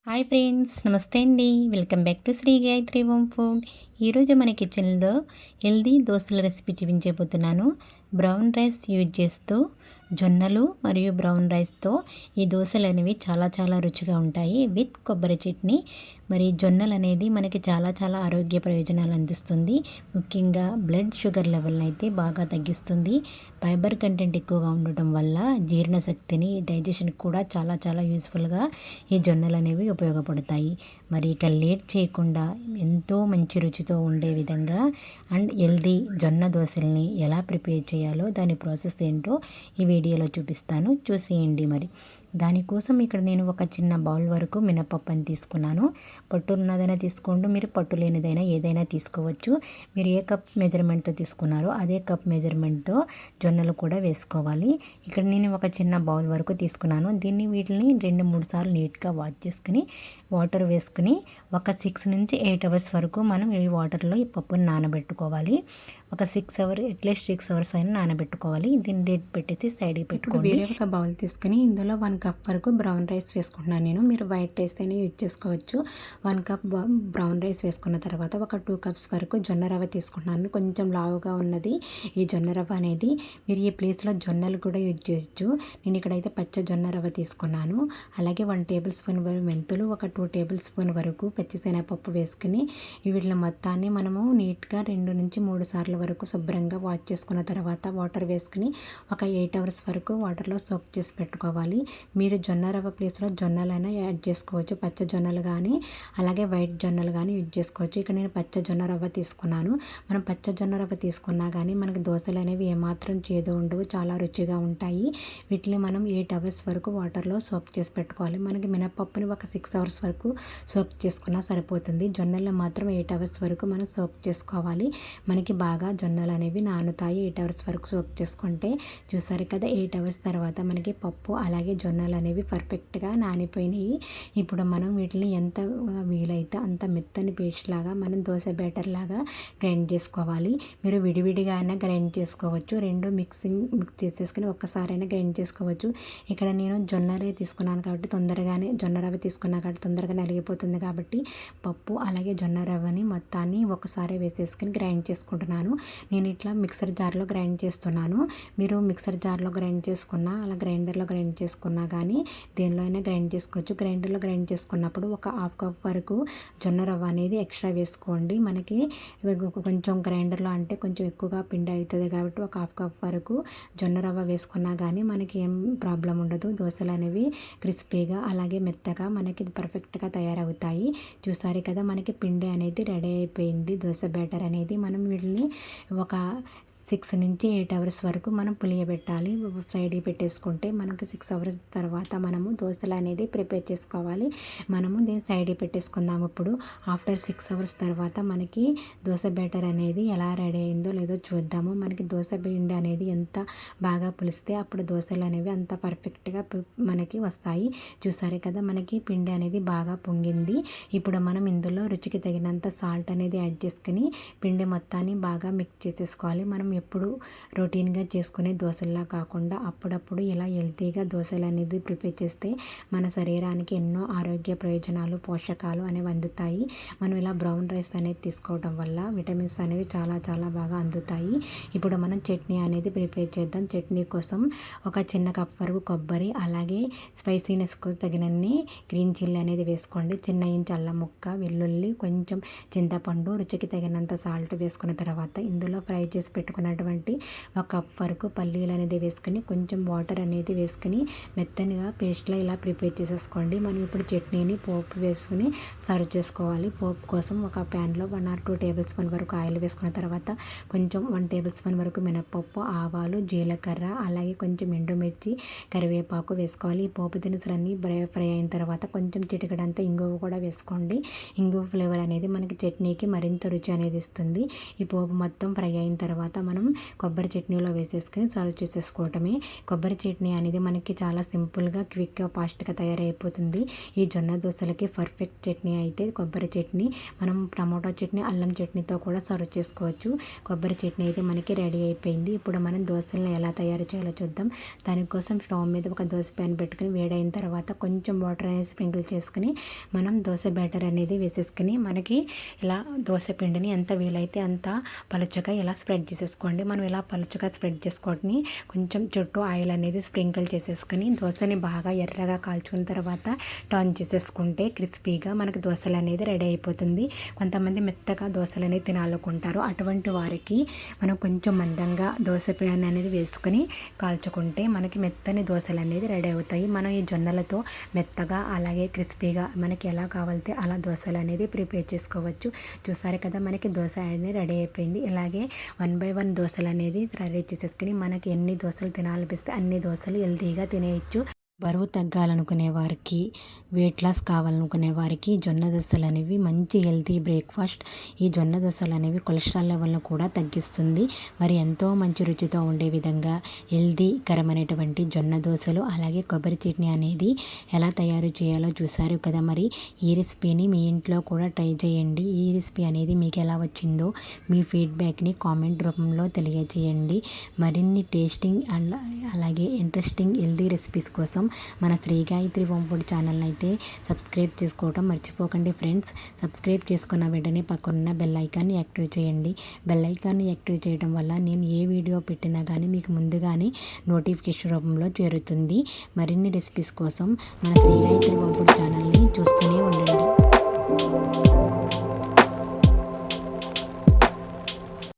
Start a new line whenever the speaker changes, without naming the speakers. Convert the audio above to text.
Hi friends, నమస్తే అండి. Welcome back to Sri Gayatri home food. ఈరోజు మన కిచెన్లో హెల్దీ దోశల రెసిపీ చూపించబోతున్నాను. బ్రౌన్ రైస్ యూజ్ చేస్తూ జొన్నలు మరియు బ్రౌన్ రైస్తో ఈ దోశలు అనేవి చాలా రుచిగా ఉంటాయి విత్ కొబ్బరి చట్నీ. మరి జొన్నలు అనేది మనకి చాలా ఆరోగ్య ప్రయోజనాలు అందిస్తుంది. ముఖ్యంగా బ్లడ్ షుగర్ లెవెల్ని అయితే బాగా తగ్గిస్తుంది. ఫైబర్ కంటెంట్ ఎక్కువగా ఉండటం వల్ల జీర్ణశక్తిని, డైజెషన్ కూడా చాలా యూస్ఫుల్గా ఈ జొన్నలు అనేవి ఉపయోగపడతాయి. మరి ఇక లేట్ చేయకుండా ఎంతో మంచి రుచితో ఉండే విధంగా అండ్ హెల్దీ జొన్న దోశల్ని ఎలా ప్రిపేర్ చేయాలో దాని ప్రాసెస్ ఏంటో ఈ వీడియోలో చూపిస్తాను, చూసేయండి. మరి దానికోసం ఇక్కడ నేను ఒక చిన్న బౌల్ వరకు మినపప్పుని తీసుకున్నాను. పట్టు ఉన్నదైనా తీసుకోండి, మీరు పట్టు లేనిదైనా ఏదైనా తీసుకోవచ్చు. మీరు ఏ కప్ మెజర్మెంట్తో తీసుకున్నారో అదే కప్ మెజర్మెంట్తో జొన్నలు కూడా వేసుకోవాలి. ఇక్కడ నేను ఒక చిన్న బౌల్ వరకు తీసుకున్నాను. వీటిని 2-3 సార్లు నీట్గా వాష్ చేసుకుని వాటర్ వేసుకుని ఒక 6 నుంచి 8 అవర్స్ వరకు మనం ఈ వాటర్లో ఈ పప్పుని నానబెట్టుకోవాలి. ఒక 6 అవర్స్, అట్లీస్ట్ 6 అవర్స్ అయినా నానబెట్టుకోవాలి. దీన్ని డేట్ పెట్టేసి సైడ్కి పెట్టుకోండి. వేరే ఒక బౌల్ తీసుకుని ఇందులో 1 కప్ వరకు బ్రౌన్ రైస్ వేసుకుంటున్నాను నేను. మీరు వైట్ రైస్ అయినా యూజ్ చేసుకోవచ్చు. 1 కప్ బ్రౌన్ రైస్ వేసుకున్న తర్వాత ఒక 2 కప్స్ వరకు జొన్న రవ్వ తీసుకుంటున్నాను. కొంచెం లావుగా ఉన్నది ఈ జొన్న రవ్వ అనేది. మీరు ఈ ప్లేస్లో జొన్నలు కూడా యూజ్ చేయొచ్చు. నేను ఇక్కడైతే పచ్చ జొన్న రవ్వ తీసుకున్నాను. అలాగే 1 టేబుల్ స్పూన్ వరకు మెంతులు, ఒక 2 టేబుల్ స్పూన్ వరకు పచ్చిశనగపప్పు వేసుకుని వీటిని మొత్తాన్ని మనము నీట్గా 2-3 సార్లు వరకు శుభ్రంగా వాష్ చేసుకున్న తర్వాత వాటర్ వేసుకుని ఒక 8 అవర్స్ వరకు వాటర్లో సోక్ చేసి పెట్టుకోవాలి. మీరు జొన్న రవ్వ ప్లేస్లో జొన్నలైనా యాడ్ చేసుకోవచ్చు. పచ్చ జొన్నలు కానీ అలాగే వైట్ జొన్నలు కానీ యూజ్ చేసుకోవచ్చు. ఇక్కడ నేను పచ్చ జొన్న రవ్వ తీసుకున్నాను. మనం పచ్చ జొన్న రవ్వ తీసుకున్నా కానీ మనకి దోశలు అనేవి ఏమాత్రం చేదు ఉండవు, చాలా రుచిగా ఉంటాయి. వీటిని మనం 8 అవర్స్ వరకు వాటర్లో సోక్ చేసి పెట్టుకోవాలి. మనకి మినపప్పుని ఒక 6 అవర్స్ వరకు సోక్ చేసుకున్నా సరిపోతుంది. జొన్నలు మాత్రం 8 అవర్స్ వరకు మనం సోక్ చేసుకోవాలి. మనకి బాగా జొన్నలు అనేవి నానుతాయి 8 అవర్స్ వరకు సోక్ చేసుకుంటే. చూసారు కదా, 8 అవర్స్ తర్వాత మనకి పప్పు అలాగే జొన్నలు అనేవి పర్ఫెక్ట్గా నానిపోయినాయి. ఇప్పుడు మనం వీటిని ఎంత వీలైతే అంత మెత్తని పేస్ట్ లాగా మనం దోశ బ్యాటర్ లాగా గ్రైండ్ చేసుకోవాలి. మీరు విడివిడిగా అయినా గ్రైండ్ చేసుకోవచ్చు. రెండు మిక్స్ చేసేసుకుని ఒక్కసారైనా గ్రైండ్ చేసుకోవచ్చు. ఇక్కడ నేను జొన్న రవ్వ తీసుకున్నాను కాబట్టి తొందరగా నలిగిపోతుంది కాబట్టి పప్పు అలాగే జొన్న రవ్వని మొత్తాన్ని ఒకసారి వేసేసుకుని గ్రైండ్ చేసుకుంటున్నాను. నేను ఇట్లా మిక్సర్ జార్లో గ్రైండ్ చేస్తున్నాను. మీరు మిక్సర్ జార్లో గ్రైండ్ చేసుకున్నా అలా గ్రైండర్లో గ్రైండ్ చేసుకున్నా కానీ దేనిలో అయినా గ్రైండ్ చేసుకోవచ్చు. గ్రైండర్లో గ్రైండ్ చేసుకున్నప్పుడు ఒక 1/2 కప్ వరకు జొన్న రవ్వ అనేది ఎక్స్ట్రా వేసుకోండి. మనకి కొంచెం గ్రైండర్లో అంటే కొంచెం ఎక్కువగా పిండి అవుతుంది కాబట్టి ఒక 1/2 కప్ వరకు జొన్న రవ్వ వేసుకున్నా కానీ మనకి ఏం ప్రాబ్లం ఉండదు. దోశలు అనేవి క్రిస్పీగా అలాగే మెత్తగా మనకి పర్ఫెక్ట్గా తయారవుతాయి. చూసారు కదా, మనకి పిండి అనేది రెడీ అయిపోయింది. దోశ బ్యాటర్ అనేది మనం వీటిని ఒక 6 నుంచి 8 అవర్స్ వరకు మనం పులియబెట్టాలి. సైడ్కి పెట్టేసుకుంటే మనకు 6 అవర్స్ తర్వాత మనము దోశలు అనేది ప్రిపేర్ చేసుకోవాలి. మనము దీన్ని సైడ్కి పెట్టేసుకుందాము. ఇప్పుడు ఆఫ్టర్ 6 అవర్స్ తర్వాత మనకి దోశ బ్యాటర్ అనేది ఎలా రెడీ అయిందో లేదో చూద్దాము. మనకి దోశ పిండి అనేది ఎంత బాగా పులిస్తే అప్పుడు దోశలు అనేవి అంత పర్ఫెక్ట్గా మనకి వస్తాయి. చూసారు కదా, మనకి పిండి అనేది బాగా పొంగింది. ఇప్పుడు మనం ఇందులో రుచికి తగినంత సాల్ట్ అనేది యాడ్ చేసుకుని పిండి మొత్తాన్ని బాగా మిక్స్ చేసేసుకోవాలి. మనం ఎప్పుడు రొటీన్గా చేసుకునే దోశల్లా కాకుండా అప్పుడప్పుడు ఇలా హెల్తీగా దోశలు అనేది ప్రిపేర్ చేస్తే మన శరీరానికి ఎన్నో ఆరోగ్య ప్రయోజనాలు, పోషకాలు అనేవి అందుతాయి. మనం ఇలా బ్రౌన్ రైస్ అనేది తీసుకోవడం వల్ల విటమిన్స్ అనేవి చాలా బాగా అందుతాయి. ఇప్పుడు మనం చట్నీ అనేది ప్రిపేర్ చేద్దాం. చట్నీ కోసం ఒక చిన్న కప్ వరకు కొబ్బరి అలాగే స్పైసీనెస్కు తగినన్ని గ్రీన్ చిల్లీ అనేది వేసుకోండి. చిన్న ఇంచు అల్లం ముక్క, వెల్లుల్లి, కొంచెం చింతపండు, రుచికి తగినంత సాల్ట్ వేసుకున్న తర్వాత ఇందులో ఫ్రై చేసి పెట్టుకున్నటువంటి 1 కప్ వరకు పల్లీలు అనేది వేసుకుని కొంచెం వాటర్ అనేది వేసుకుని మెత్తనిగా పేస్ట్లా ఇలా ప్రిపేర్ చేసేసుకోండి. మనం ఇప్పుడు చట్నీని పోపు వేసుకుని సర్వ్ చేసుకోవాలి. పోపు కోసం ఒక ప్యాన్లో 1 or 2 టేబుల్ స్పూన్ వరకు ఆయిల్ వేసుకున్న తర్వాత కొంచెం 1 టేబుల్ స్పూన్ వరకు మినపప్పు, ఆవాలు, జీలకర్ర అలాగే కొంచెం ఎండుమిర్చి, కరివేపాకు వేసుకోవాలి. ఈ పోపు దినుసులన్నీ ఫ్రై అయిన తర్వాత కొంచెం చిటికెడంతా ఇంగువ కూడా వేసుకోండి. ఇంగువ ఫ్లేవర్ అనేది మనకి చట్నీకి మరింత రుచి అనేది ఇస్తుంది. ఈ పోపు మొత్తం ఫ్రై అయిన తర్వాత మనం కొబ్బరి చట్నీలో వేసేసుకుని సర్వ్ చేసేసుకోవటమే. కొబ్బరి చట్నీ అనేది మనకి చాలా సింపుల్ సింపుల్గా క్విక్గా ఫాస్ట్గా తయారైపోతుంది. ఈ జొన్న దోశలకి పర్ఫెక్ట్ చట్నీ అయితే కొబ్బరి చట్నీ. మనం టమాటో చట్నీ, అల్లం చట్నీతో కూడా సర్వ్ చేసుకోవచ్చు. కొబ్బరి చట్నీ అయితే మనకి రెడీ అయిపోయింది. ఇప్పుడు మనం దోశలను ఎలా తయారు చేయాలో చూద్దాం. దానికోసం స్టవ్ మీద ఒక దోశ ప్యాన్ పెట్టుకుని వేడైన తర్వాత కొంచెం వాటర్ అనేది స్ప్రింకిల్ చేసుకుని మనం దోశ బ్యాటర్ అనేది వేసేసుకుని మనకి ఇలా దోశ పిండిని ఎంత వీలైతే అంత పలుచగా ఇలా స్ప్రెడ్ చేసేసుకోండి. మనం ఇలా పలుచగా స్ప్రెడ్ చేసుకొని కొంచెం చుట్టూ ఆయిల్ అనేది స్ప్రింకిల్ చేసేసుకుని దోశని బాగా ఎర్రగా కాల్చుకున్న తర్వాత టర్న్ చేసేసుకుంటే క్రిస్పీగా మనకి దోశలు అనేది రెడీ అయిపోతుంది. కొంతమంది మెత్తగా దోశలు అనేది తినాలనుకుంటారు. అటువంటి వారికి మనం కొంచెం మందంగా దోశ ప్యాన్ అనేది వేసుకొని కాల్చుకుంటే మనకి మెత్తని దోశలు అనేది రెడీ అవుతాయి. మనం ఈ జొన్నలతో మెత్తగా అలాగే క్రిస్పీగా మనకి ఎలా కావాలితే అలా దోశలు అనేది ప్రిపేర్ చేసుకోవచ్చు. చూసారు కదా, మనకి దోశ అనేది రెడీ అయిపోయింది. ఇలాగే 1 by 1 దోశలు అనేది రెడీ చేసేసుకుని మనకి ఎన్ని దోశలు తినాలనిపిస్తే అన్ని దోశలు హెల్తీగా తినేయచ్చు. బరువు తగ్గాలనుకునే వారికి, వెయిట్ లాస్ కావాలనుకునే వారికి జొన్న దోశలు అనేవి మంచి హెల్తీ బ్రేక్ఫాస్ట్. ఈ జొన్న దోశలు అనేవి కొలెస్ట్రాల్ లెవెల్ను కూడా తగ్గిస్తుంది. మరి ఎంతో మంచి రుచితో ఉండే విధంగా హెల్తీకరమైనటువంటి జొన్న దోశలు అలాగే కొబ్బరి చట్నీ అనేది ఎలా తయారు చేయాలో చూసారు కదా. మరి ఈ రెసిపీని మీ ఇంట్లో కూడా ట్రై చేయండి. ఈ రెసిపీ అనేది మీకు ఎలా వచ్చిందో మీ ఫీడ్బ్యాక్ని కామెంట్ రూపంలో తెలియజేయండి. మరిన్ని టేస్టింగ్ అలాగే ఇంట్రెస్టింగ్ హెల్తీ రెసిపీస్ కోసం మన శ్రీ గాయత్రి హోమ్ ఫుడ్ ఛానల్ని అయితే సబ్స్క్రైబ్ చేసుకోవడం మర్చిపోకండి ఫ్రెండ్స్. సబ్స్క్రైబ్ చేసుకున్న వెంటనే పక్కనున్న బెల్ ఐకాన్ని యాక్టివ్ చేయండి. బెల్ ఐకాన్ని యాక్టివ్ చేయడం వల్ల నేను ఏ వీడియో పెట్టినా కానీ మీకు ముందుగానే నోటిఫికేషన్ రూపంలో చేరుతుంది. మరిన్ని రెసిపీస్ కోసం మన శ్రీ గాయత్రి హోమ్ ఫుడ్ ఛానల్ని చూస్తూనే ఉండండి.